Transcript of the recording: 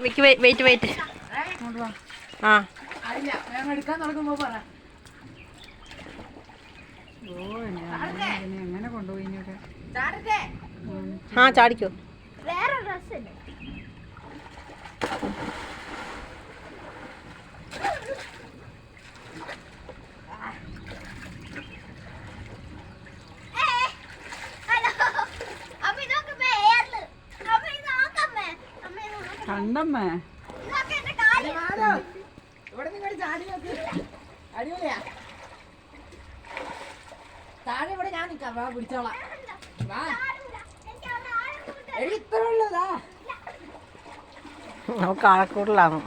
Wait wait. ആ എടുക്കാൻ തുടങ്ങുമ്പോ പറ. എങ്ങനെ കൊണ്ടുപോയി ആ ചാടിക്കോ. വേറെ ഡ്രസ് കണ്ടമ്മേ ഇവിടെ നിങ്ങൾ ചാടി നോക്ക്. അടിപൊളിയാ. താഴെ ഇവിടെ ഞാൻ നിക്കാം. വാ പിടിച്ചോളാം. വാ ഇത്ര ഉള്ളതാ. നമുക്ക് ആഴക്കൂടലാണ്.